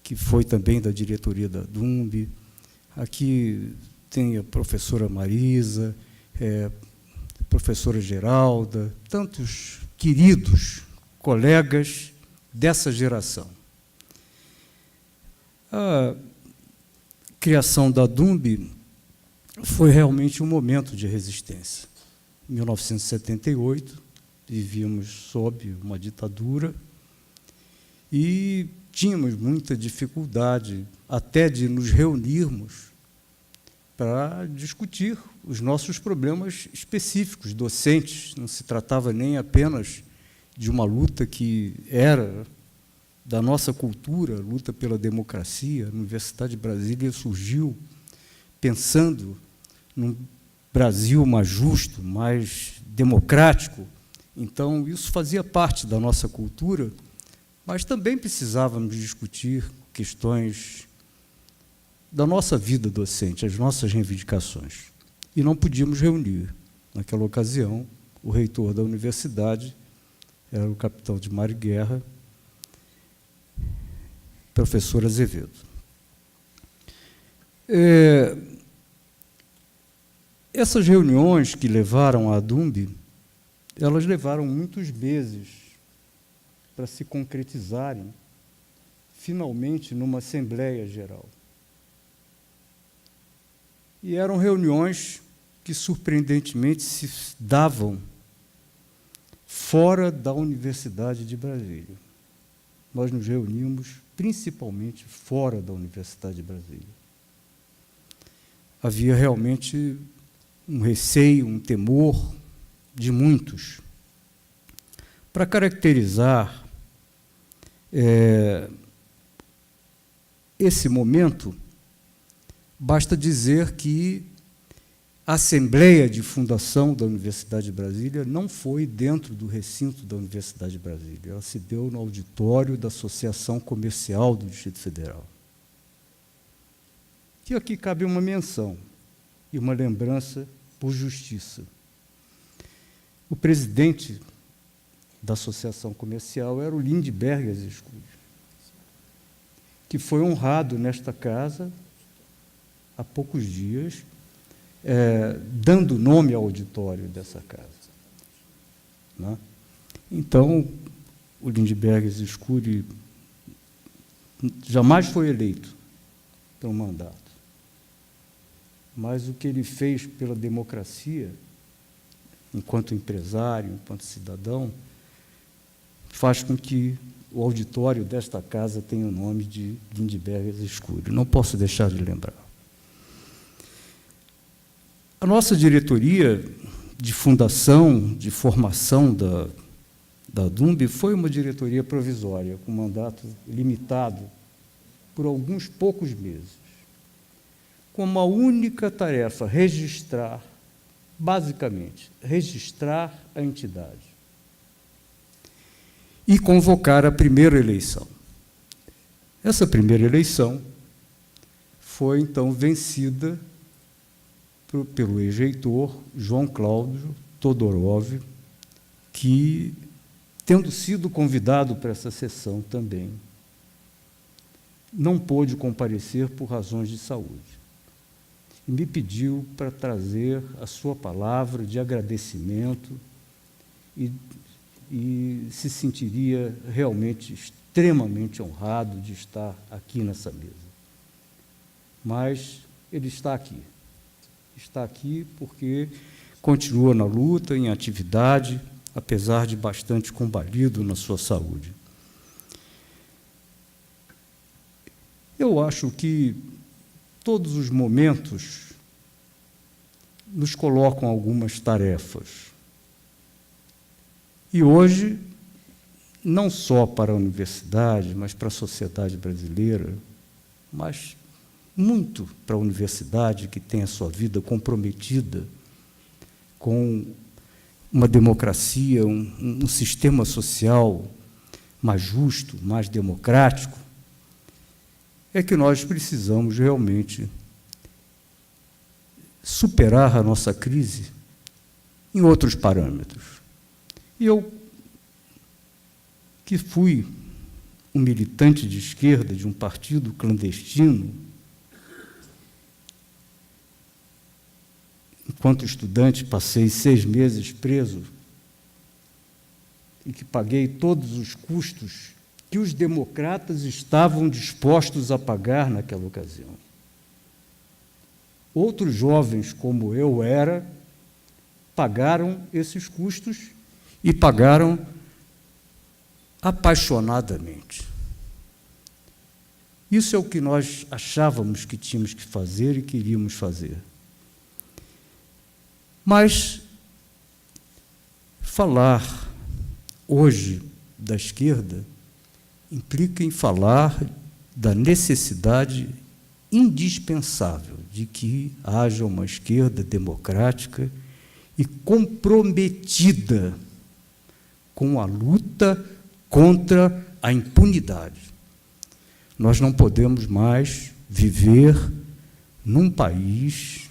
que foi também da diretoria da ADUMB. Aqui tem a professora Marisa, a professora Geralda, tantos queridos colegas dessa geração. A criação da ADUMB foi realmente um momento de resistência. Em 1978, vivíamos sob uma ditadura e tínhamos muita dificuldade até de nos reunirmos para discutir os nossos problemas específicos, docentes. Não se tratava nem apenas de uma luta que era da nossa cultura, luta pela democracia. A Universidade de Brasília surgiu pensando num Brasil mais justo, mais democrático. Então, isso fazia parte da nossa cultura, mas também precisávamos discutir questões da nossa vida docente, as nossas reivindicações. E não podíamos reunir. Naquela ocasião, o reitor da universidade era o capitão de mar e guerra, professor Azevedo. Essas reuniões que levaram à ADUNB, elas levaram muitos meses para se concretizarem, finalmente, numa Assembleia Geral. E eram reuniões que, surpreendentemente, se davam fora da Universidade de Brasília. Nós nos reunimos principalmente fora da Universidade de Brasília. Havia realmente um receio, um temor de muitos. Para caracterizar esse momento, basta dizer que a Assembleia de Fundação da Universidade de Brasília não foi dentro do recinto da Universidade de Brasília, ela se deu no auditório da Associação Comercial do Distrito Federal. E aqui cabe uma menção e uma lembrança por justiça. O presidente da Associação Comercial era o Lindbergh Escuri, que foi honrado nesta casa há poucos dias, dando nome ao auditório dessa casa. Né? Então, o Lindbergh Escuri jamais foi eleito para um mandato, mas o que ele fez pela democracia, enquanto empresário, enquanto cidadão, faz com que o auditório desta casa tenha o nome de Lindbergh Escuri. Não posso deixar de lembrar. A nossa diretoria de fundação, de formação da ADUNB foi uma diretoria provisória, com mandato limitado por alguns poucos meses, com uma única tarefa: registrar, basicamente, registrar a entidade e convocar a primeira eleição. Essa primeira eleição foi, então, vencida pelo ex-reitor João Cláudio Todorov, que, tendo sido convidado para essa sessão também, não pôde comparecer por razões de saúde. E me pediu para trazer a sua palavra de agradecimento e se sentiria realmente extremamente honrado de estar aqui nessa mesa. Mas ele está aqui. Está aqui porque continua na luta, em atividade, apesar de bastante combalido na sua saúde. Eu acho que todos os momentos nos colocam algumas tarefas. E hoje, não só para a universidade, mas para a sociedade brasileira, mas muito para a universidade, que tem a sua vida comprometida com uma democracia, um sistema social mais justo, mais democrático, é que nós precisamos realmente superar a nossa crise em outros parâmetros. E eu, que fui um militante de esquerda de um partido clandestino, enquanto estudante, passei 6 meses preso e que paguei todos os custos que os democratas estavam dispostos a pagar naquela ocasião. Outros jovens, como eu pagaram esses custos e pagaram apaixonadamente. Isso é o que nós achávamos que tínhamos que fazer e queríamos fazer. Mas falar hoje da esquerda implica em falar da necessidade indispensável de que haja uma esquerda democrática e comprometida com a luta contra a impunidade. Nós não podemos mais viver num país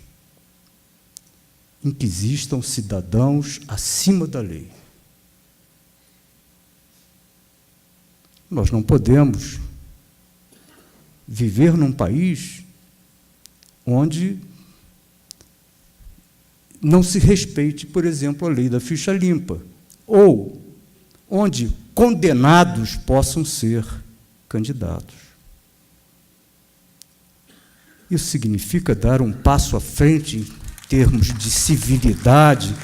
em que existam cidadãos acima da lei. Nós não podemos viver num país onde não se respeite, por exemplo, a lei da ficha limpa, ou onde condenados possam ser candidatos. Isso significa dar um passo à frente em termos de civilidade,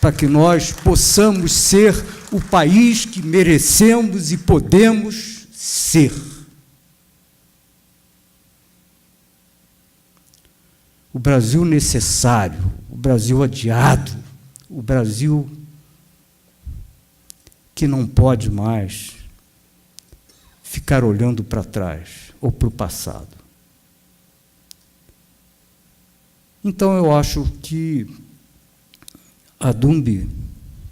para que nós possamos ser o país que merecemos e podemos ser. O Brasil necessário, o Brasil adiado, o Brasil que não pode mais ficar olhando para trás ou para o passado. Então, eu acho que a DUMB,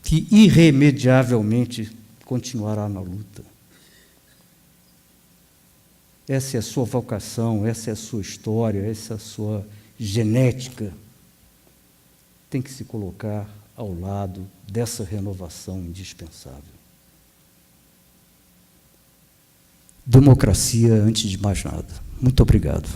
que irremediavelmente continuará na luta. Essa é a sua vocação, essa é a sua história, essa é a sua genética, tem que se colocar ao lado dessa renovação indispensável. Democracia antes de mais nada. Muito obrigado.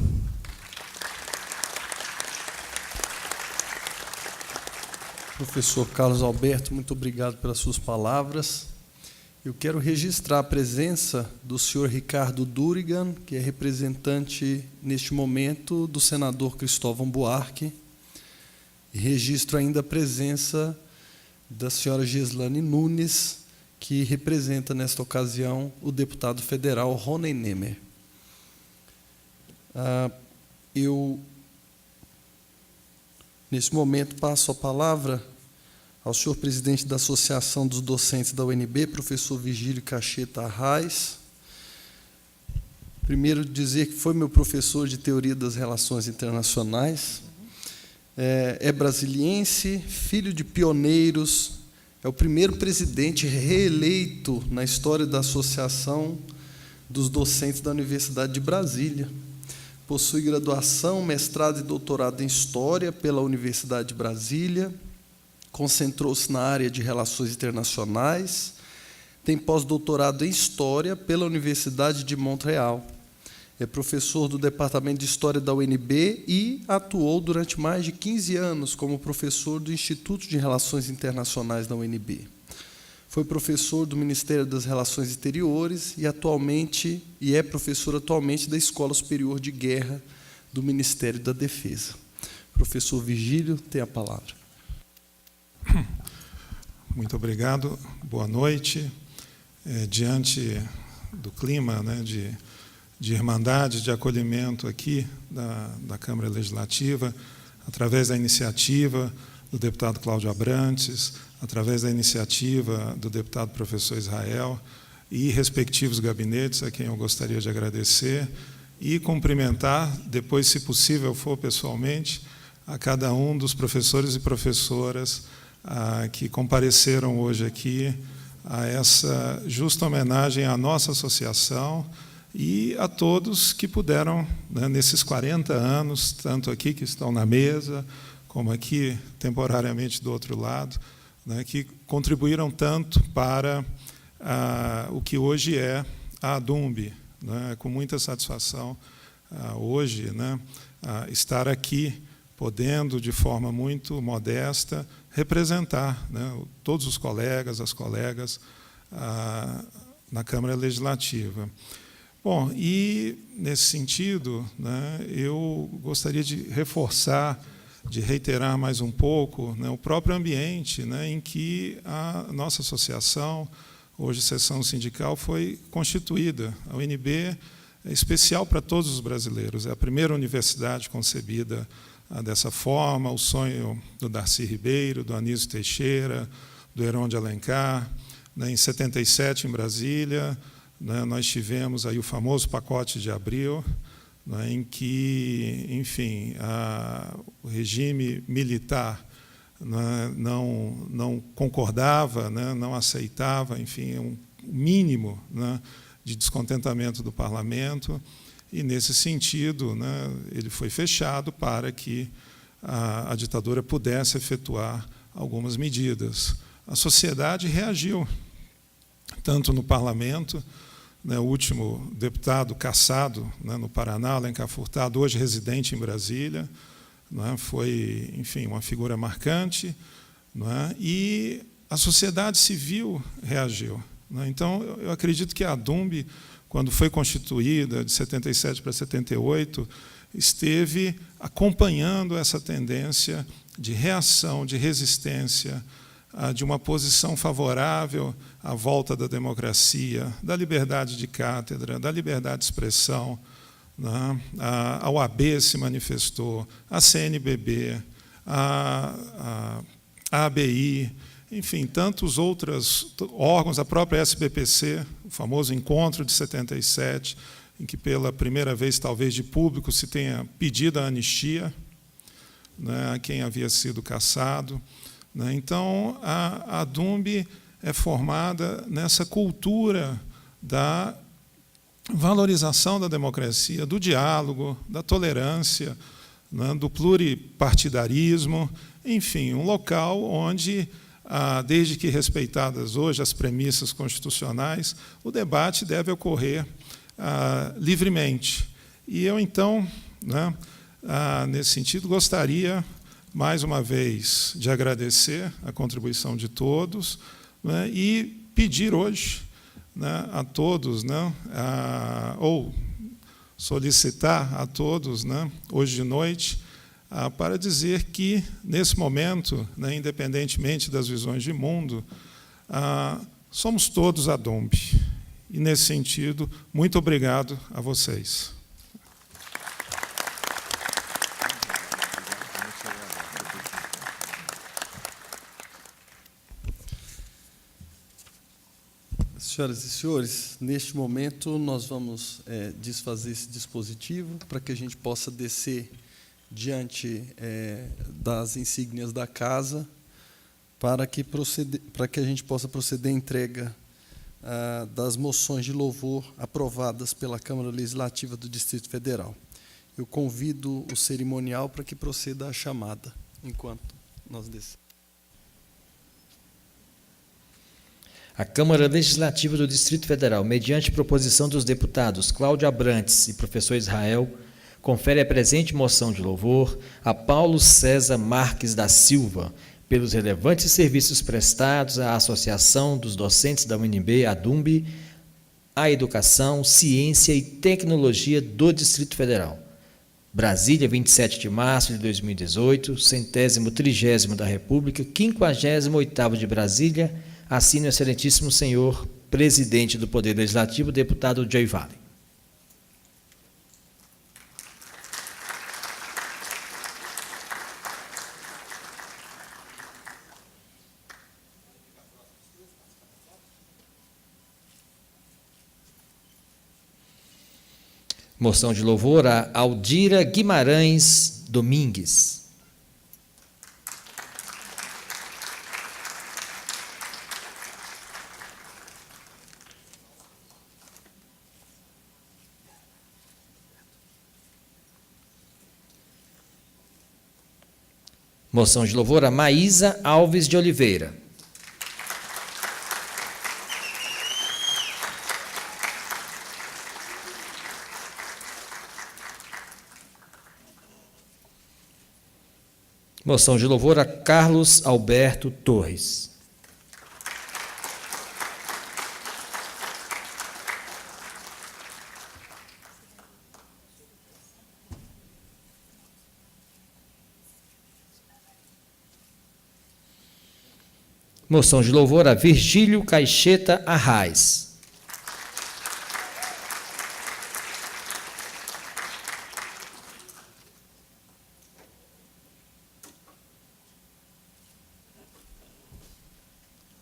Professor Carlos Alberto, muito obrigado pelas suas palavras. Eu quero registrar a presença do senhor Ricardo Durigan, que é representante, neste momento, do senador Cristóvão Buarque. E registro ainda a presença da senhora Gislane Nunes, que representa, nesta ocasião, o deputado federal Rony Nemer. Nesse momento, passo a palavra ao senhor presidente da Associação dos Docentes da UNB, professor Virgílio Cacheta Arraes. Primeiro, dizer que foi meu professor de Teoria das Relações Internacionais, é brasiliense, filho de pioneiros, é o primeiro presidente reeleito na história da Associação dos Docentes da Universidade de Brasília. Possui graduação, mestrado e doutorado em História pela Universidade de Brasília, concentrou-se na área de Relações Internacionais, tem pós-doutorado em História pela Universidade de Montreal, é professor do Departamento de História da UNB e atuou durante mais de 15 anos como professor do Instituto de Relações Internacionais da UNB. Foi professor do Ministério das Relações Exteriores e é professor atualmente da Escola Superior de Guerra do Ministério da Defesa. Professor Virgílio, tem a palavra. Muito obrigado, boa noite. Diante do clima, né, de irmandade, de acolhimento aqui da Câmara Legislativa, através da iniciativa do deputado Cláudio Abrantes, através da iniciativa do deputado professor Israel e respectivos gabinetes, a quem eu gostaria de agradecer, e cumprimentar, depois, se possível for pessoalmente, a cada um dos professores e professoras que compareceram hoje aqui a essa justa homenagem à nossa associação e a todos que puderam, né, nesses 40 anos, tanto aqui que estão na mesa, como aqui temporariamente do outro lado, né, que contribuíram tanto para o que hoje é a DUMB. Né, com muita satisfação hoje, né, estar aqui, podendo, de forma muito modesta, representar, né, todos os colegas, as colegas na Câmara Legislativa. Bom, e, nesse sentido, né, eu gostaria de reforçar, de reiterar mais um pouco, né, o próprio ambiente, né, em que a nossa associação, hoje seção sindical, foi constituída. A UNB é especial para todos os brasileiros. É a primeira universidade concebida dessa forma, o sonho do Darcy Ribeiro, do Anísio Teixeira, do Heron de Alencar. Em 77, em Brasília, nós tivemos aí o famoso pacote de abril, em que, enfim, o regime militar não concordava, não aceitava, enfim, um mínimo de descontentamento do parlamento, e, nesse sentido, ele foi fechado para que a ditadura pudesse efetuar algumas medidas. A sociedade reagiu, tanto no parlamento, o último deputado cassado no Paraná, Alencar Furtado, hoje residente em Brasília, foi, enfim, uma figura marcante, e a sociedade civil reagiu. Então, eu acredito que a ADUMB, quando foi constituída, de 77 para 78, esteve acompanhando essa tendência de reação, de resistência, de uma posição favorável à volta da democracia, da liberdade de cátedra, da liberdade de expressão. A OAB se manifestou, a CNBB, a ABI, enfim, tantos outros órgãos, a própria SBPC, o famoso encontro de 77, em que pela primeira vez, talvez de público, se tenha pedido a anistia a quem havia sido cassado. Então, a ADUMB é formada nessa cultura da valorização da democracia, do diálogo, da tolerância, do pluripartidarismo, enfim, um local onde, desde que respeitadas hoje as premissas constitucionais, o debate deve ocorrer livremente. E eu, então, nesse sentido, gostaria, mais uma vez, de agradecer a contribuição de todos, e pedir hoje a todos, ou solicitar a todos, hoje de noite, para dizer que, nesse momento, independentemente das visões de mundo, somos todos ADUMB. E, nesse sentido, muito obrigado a vocês. Senhoras e senhores, neste momento nós vamos desfazer esse dispositivo para que a gente possa descer diante das insígnias da casa, para que a gente possa proceder à entrega das moções de louvor aprovadas pela Câmara Legislativa do Distrito Federal. Eu convido o cerimonial para que proceda a chamada, enquanto nós descemos. A Câmara Legislativa do Distrito Federal, mediante proposição dos deputados Cláudio Abrantes e professor Israel, confere a presente moção de louvor a Paulo César Marques da Silva, pelos relevantes serviços prestados à Associação dos Docentes da UNB, ADUMB, à Educação, Ciência e Tecnologia do Distrito Federal. Brasília, 27 de março de 2018, 130º da República, 58º de Brasília. Assina o excelentíssimo senhor presidente do Poder Legislativo, deputado Joy Vale. Moção de louvor a Aldira Guimarães Domingues. Moção de louvor a Maísa Alves de Oliveira. Moção de louvor a Carlos Alberto Torres. Moção de louvor a Virgílio Caixeta Arraes.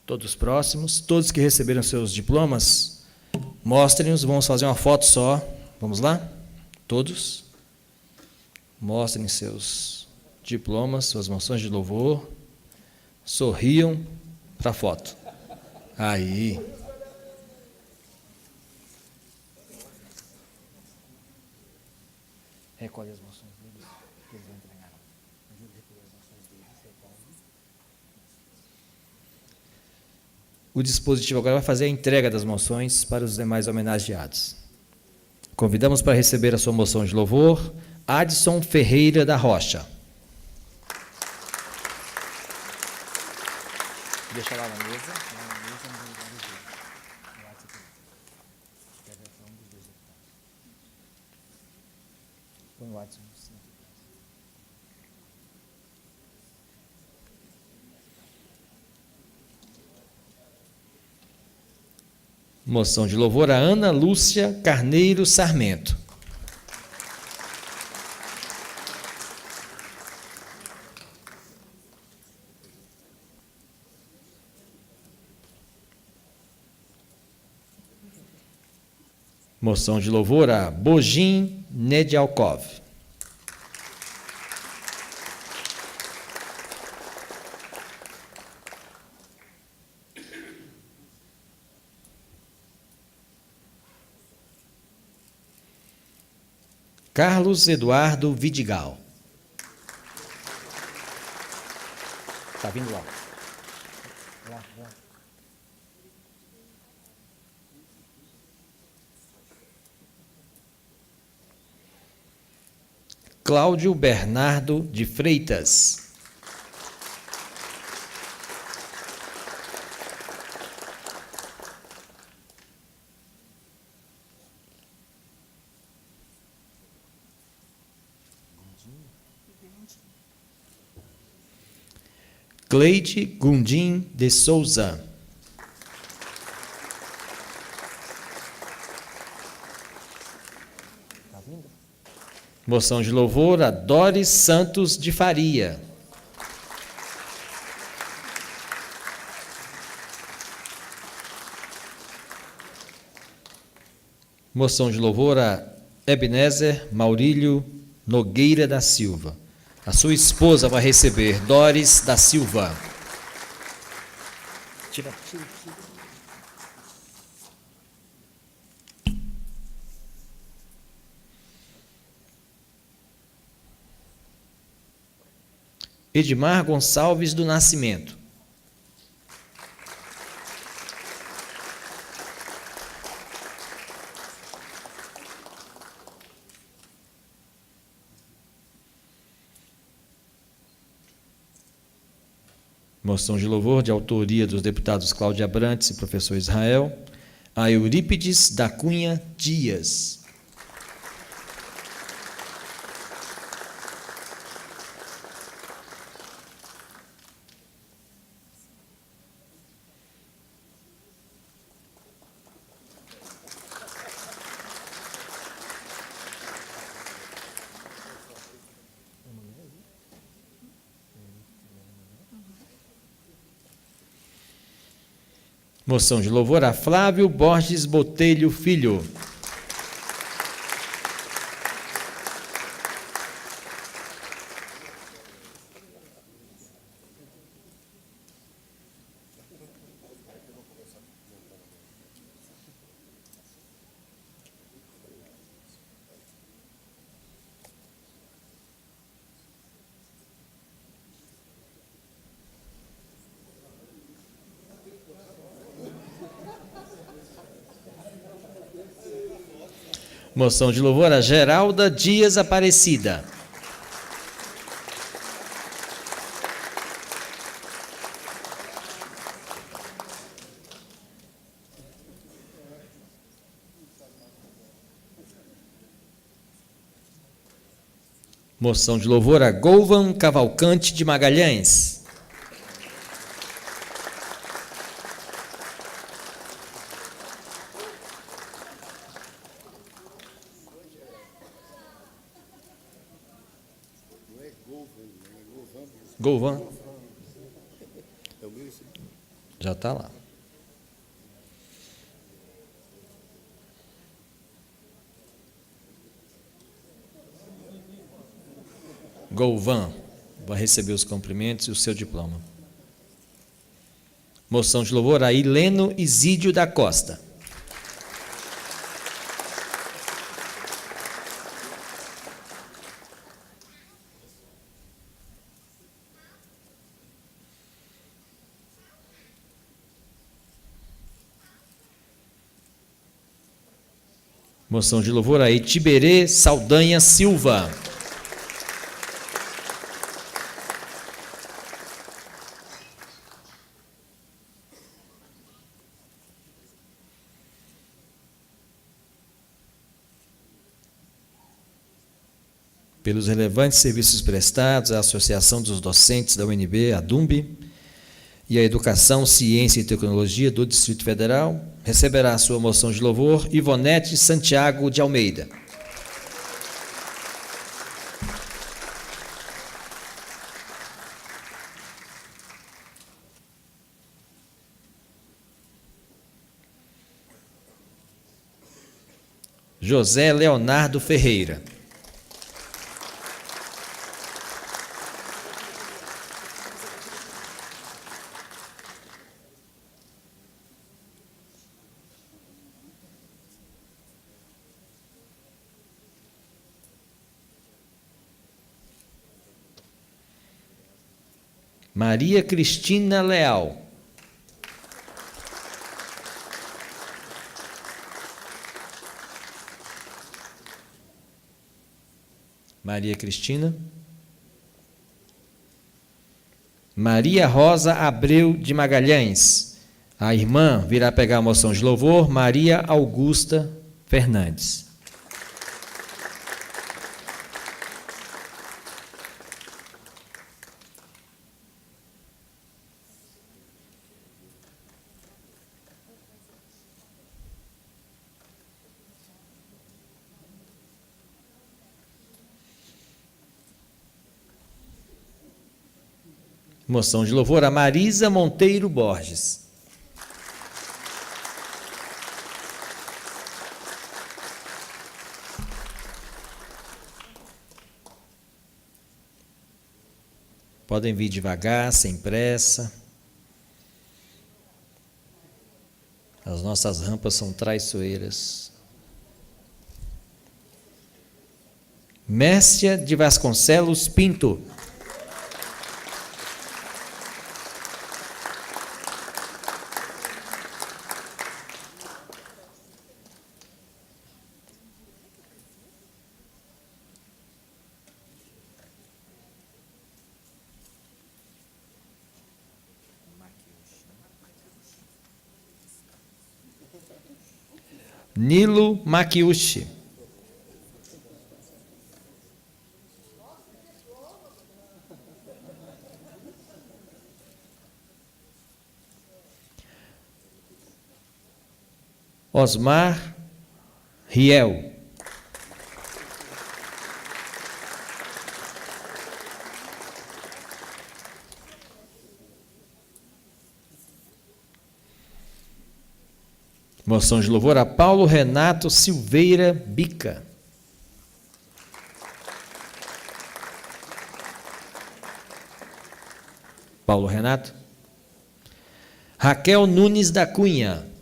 Todos próximos. Todos que receberam seus diplomas, mostrem-os. Vamos fazer uma foto só. Vamos lá? Todos. Mostrem seus diplomas, suas moções de louvor. Sorriam para a foto. Aí. Recolhe as moções deles, que eles entregaram. Ajuda a recolher as moções deles, recolhe. O dispositivo agora vai fazer a entrega das moções para os demais homenageados. Convidamos para receber a sua moção de louvor, Adson Ferreira da Rocha. Deixa lá na mesa. Põe o Adson. Moção de louvor a Ana Lúcia Carneiro Sarmento. Moção de louvor a Bojin Nedialkov. Carlos Eduardo Vidigal. Está vindo lá. Lá. Cláudio Bernardo de Freitas. Cleide Gundim de Souza. Moção de louvor a Doris Santos de Faria. Moção de louvor a Ebenezer Maurílio Nogueira da Silva. A sua esposa vai receber, Doris da Silva. Tira. Edmar Gonçalves do Nascimento. Moção de louvor de autoria dos deputados Cláudia Abrantes e professor Israel, a Eurípides da Cunha Dias. Moção de louvor a Flávio Borges Botelho Filho. Moção de louvor a Geralda Dias Aparecida. Moção de louvor a Golvan Cavalcante de Magalhães. Golvan. Já está lá. Golvan vai receber os cumprimentos e o seu diploma. Moção de louvor a Ileno Isídio da Costa. Moção de louvor a Itiberê Saldanha Silva. Pelos relevantes serviços prestados à Associação dos Docentes da UNB, a DUMB, e a Educação, Ciência e Tecnologia do Distrito Federal, receberá a sua moção de louvor Ivonete Santiago de Almeida. José Leonardo Ferreira. Maria Cristina Leal. Maria Cristina. Maria Rosa Abreu de Magalhães. A irmã virá pegar a moção de louvor, Maria Augusta Fernandes. Moção de louvor a Marisa Monteiro Borges. Podem vir devagar, sem pressa. As nossas rampas são traiçoeiras. Mércia de Vasconcelos Pinto. Nilo Makiushi. Osmar Riel. Moção de louvor a Paulo Renato Silveira Bica. Paulo Renato. Raquel Nunes da Cunha.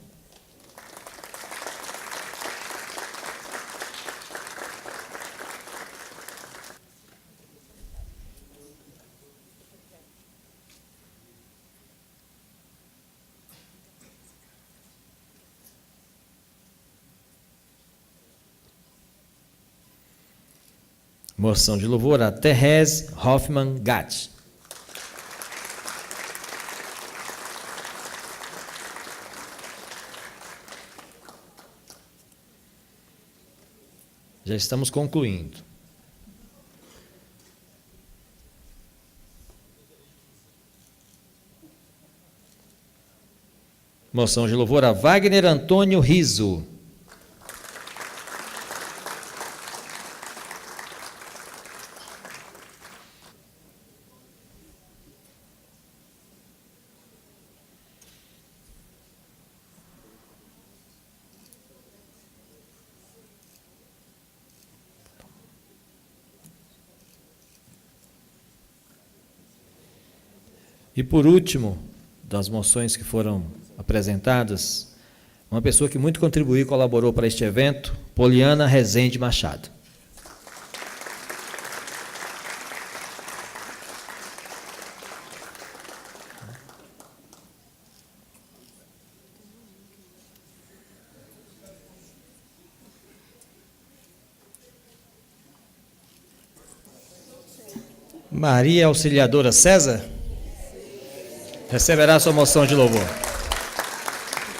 Moção de louvor a Therese Hoffmann Gatt. Já estamos concluindo. Moção de louvor a Wagner Antônio Riso. E, por último, das moções que foram apresentadas, uma pessoa que muito contribuiu e colaborou para este evento, Poliana Rezende Machado. Maria Auxiliadora César receberá sua moção de louvor.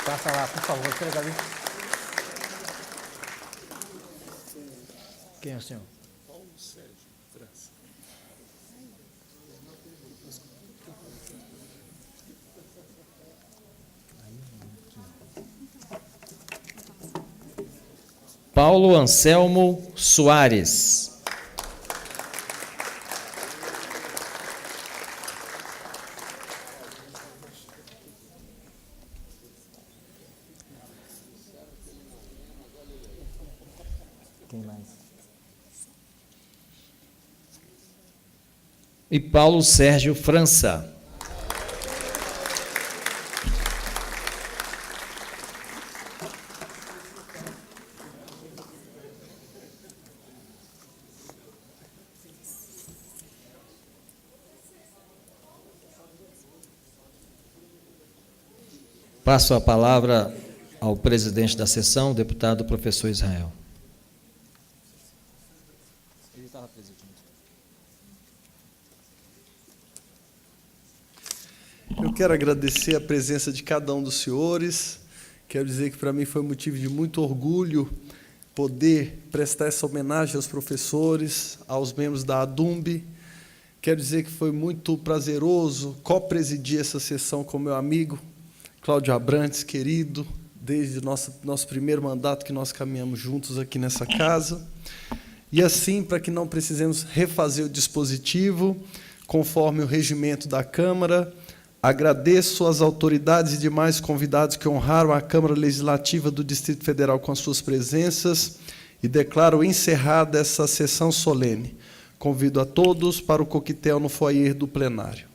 Passa lá, por favor, chega ali. Quem é o senhor? Paulo Anselmo Soares. Quem mais? E Paulo Sérgio França. Passo a palavra ao presidente da sessão, o deputado professor Israel. Eu quero agradecer a presença de cada um dos senhores. Quero dizer que para mim foi motivo de muito orgulho poder prestar essa homenagem aos professores, aos membros da ADUMB. Quero dizer que foi muito prazeroso co-presidir essa sessão com meu amigo Cláudio Abrantes, querido, desde o nosso primeiro mandato que nós caminhamos juntos aqui nessa casa. E assim, para que não precisemos refazer o dispositivo, conforme o regimento da Câmara, agradeço às autoridades e demais convidados que honraram a Câmara Legislativa do Distrito Federal com as suas presenças e declaro encerrada essa sessão solene. Convido a todos para o coquetel no foyer do plenário.